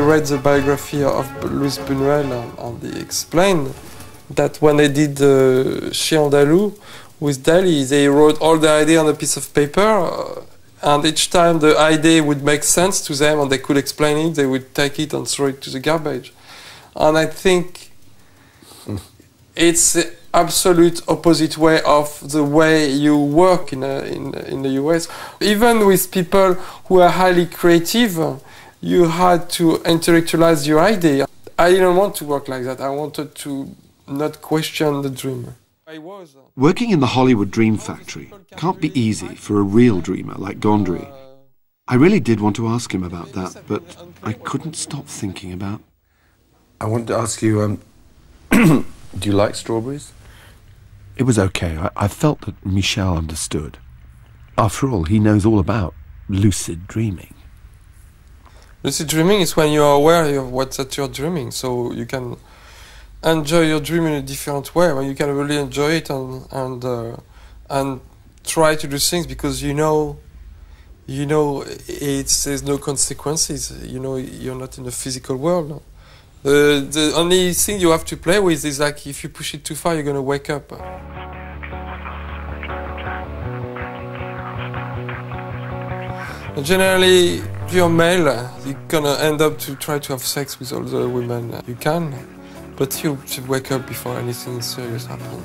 read the biography of Luis Buñuel and he explained that when they did Chien Andalou with Dali, they wrote all the idea on a piece of paper, and each time the idea would make sense to them and they could explain it, they would take it and throw it to the garbage. And I think it's the absolute opposite way of the way you work in the US. Even with people who are highly creative, you had to intellectualize your idea. I didn't want to work like that. I wanted to not question the dream. Working in the Hollywood dream factory can't be easy for a real dreamer like Gondry. I really did want to ask him about that, but I couldn't stop thinking about... I wanted to ask you, do you like strawberries? It was okay. I felt that Michel understood. After all, he knows all about lucid dreaming. Lucid dreaming is when you are aware of what that you're dreaming, so you can enjoy your dream in a different way. When you can really enjoy it and try to do things because you know there's no consequences. You know you're not in the physical world. The only thing you have to play with is like if you push it too far, you're gonna wake up. Generally, if you're male, you're gonna end up to try to have sex with all the women you can, but you should wake up before anything serious happens.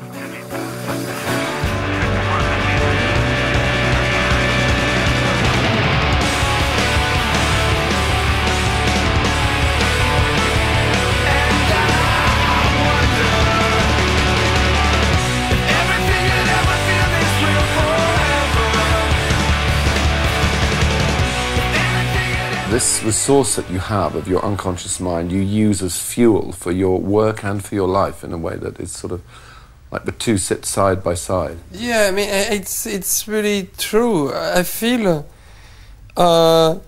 This resource that you have of your unconscious mind, you use as fuel for your work and for your life in a way that is sort of like the two sit side by side. Yeah, I mean, it's really true. I feel I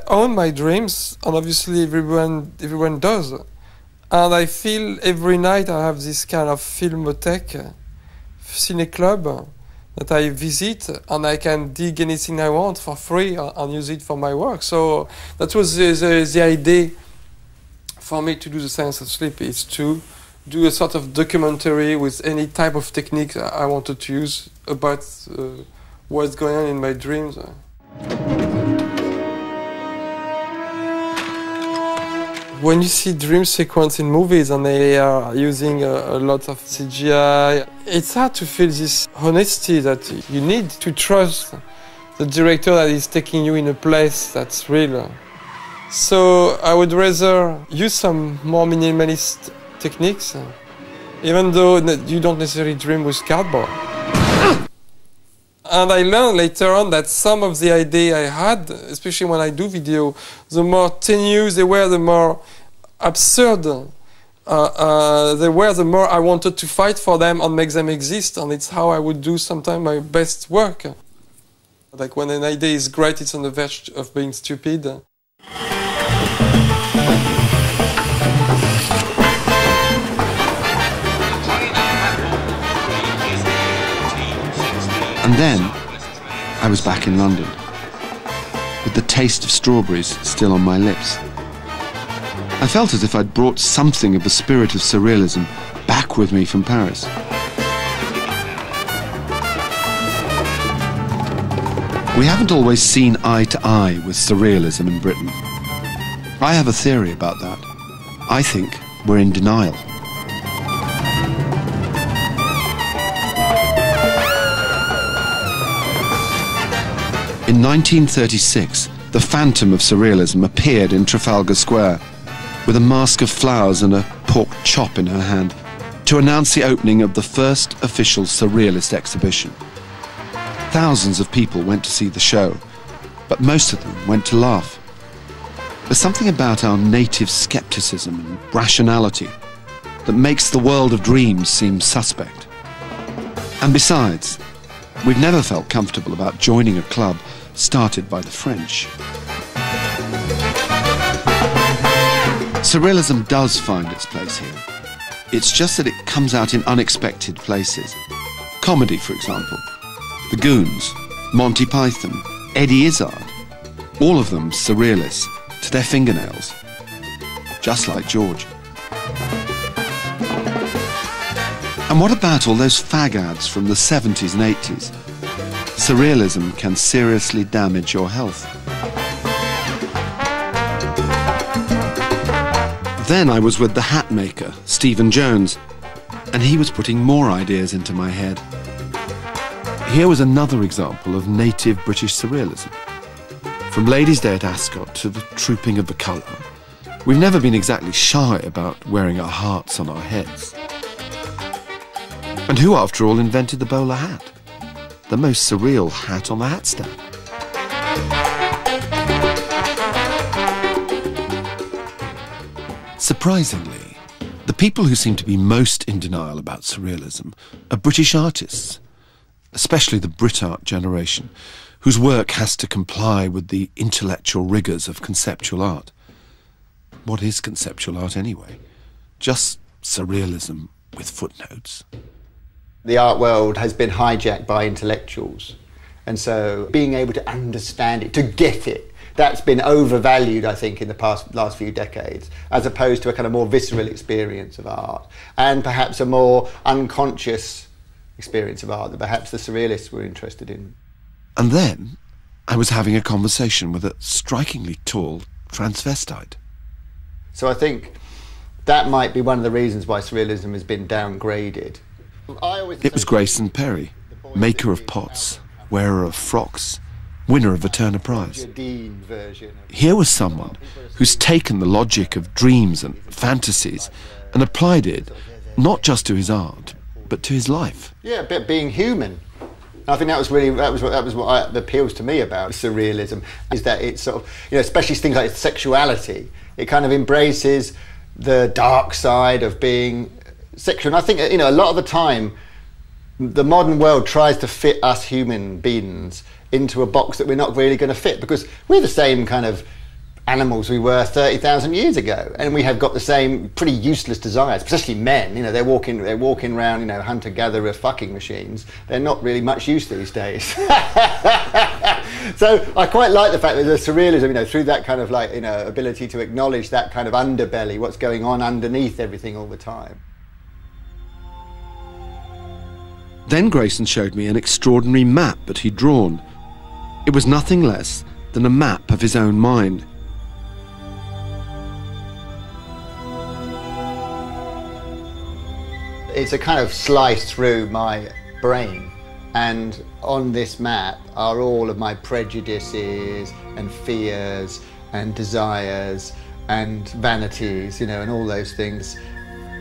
own my dreams, and obviously everyone does. And I feel every night I have this kind of filmothèque, cine club, that I visit, and I can dig anything I want for free and use it for my work. So that was the idea for me to do the science of sleep, is to do a sort of documentary with any type of technique I wanted to use about what's going on in my dreams. When you see dream sequence in movies and they are using a lot of CGI, it's hard to feel this honesty that you need to trust the director that is taking you in a place that's real. So I would rather use some more minimalist techniques, even though you don't necessarily dream with cardboard. And I learned later on that some of the ideas I had, especially when I do video, the more tenuous they were, the more absurd they were, the more I wanted to fight for them and make them exist. And it's how I would do sometimes my best work. Like when an idea is great, it's on the verge of being stupid. And then, I was back in London, with the taste of strawberries still on my lips. I felt as if I'd brought something of the spirit of surrealism back with me from Paris. We haven't always seen eye to eye with surrealism in Britain. I have a theory about that. I think we're in denial. In 1936, the phantom of surrealism appeared in Trafalgar Square with a mask of flowers and a pork chop in her hand to announce the opening of the first official surrealist exhibition. Thousands of people went to see the show, but most of them went to laugh. There's something about our native skepticism and rationality that makes the world of dreams seem suspect. And besides, we've never felt comfortable about joining a club started by the French. Surrealism does find its place here. It's just that it comes out in unexpected places. Comedy, for example. The Goons, Monty Python, Eddie Izzard. All of them surrealists, to their fingernails, just like George. And what about all those fag ads from the 70s and 80s? Surrealism can seriously damage your health. Then I was with the hat maker, Stephen Jones, and he was putting more ideas into my head. Here was another example of native British surrealism. From Ladies' Day at Ascot to the Trooping of the Colour, we've never been exactly shy about wearing our hearts on our heads. And who, after all, invented the bowler hat? The most surreal hat on the hat stand. Surprisingly, the people who seem to be most in denial about surrealism are British artists, especially the Brit art generation, whose work has to comply with the intellectual rigours of conceptual art. What is conceptual art anyway? Just surrealism with footnotes. The art world has been hijacked by intellectuals, and so being able to understand it, to get it, that's been overvalued, I think, in the last few decades, as opposed to a kind of more visceral experience of art, and perhaps a more unconscious experience of art that perhaps the surrealists were interested in. And then I was having a conversation with a strikingly tall transvestite. So I think that might be one of the reasons why surrealism has been downgraded. It was Grayson Perry, maker of pots, wearer of frocks, winner of a Turner Prize. Here was someone who's taken the logic of dreams and fantasies and applied it not just to his art, but to his life. Yeah, but being human. I think that was what appeals to me about surrealism, is that it's sort of, you know, especially things like sexuality, it kind of embraces the dark side of being sexual. And I think, you know, a lot of the time the modern world tries to fit us human beings into a box that we're not really going to fit, because we're the same kind of animals we were 30,000 years ago, and we have got the same pretty useless desires, especially men. You know, they're walking around, you know, hunter-gatherer fucking machines. They're not really much use these days. So I quite like the fact that the surrealism, you know, through that kind of, like, you know, ability to acknowledge that kind of underbelly, what's going on underneath everything all the time. Then Grayson showed me an extraordinary map that he'd drawn. It was nothing less than a map of his own mind. It's a kind of slice through my brain, and on this map are all of my prejudices and fears and desires and vanities, you know, and all those things.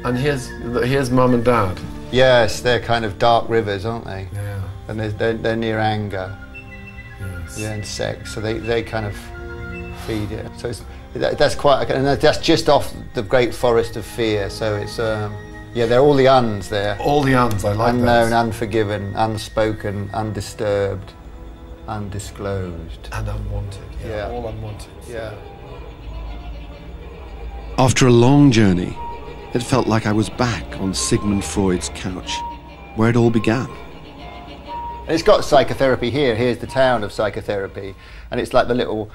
And here's Mum and Dad. Yes, they're kind of dark rivers, aren't they? Yeah. And they're near anger. Yes. Yeah, and sex, so they kind of feed it. So that's quite, and that's just off the great forest of fear. So it's yeah, they're all the uns there. All the uns, I like unknown, those. Unforgiven, unspoken, undisturbed, undisclosed, And unwanted. Yeah. All unwanted. Yeah. After a long journey, it felt like I was back on Sigmund Freud's couch, where it all began. And it's got psychotherapy here. Here's the town of psychotherapy, and it's like the little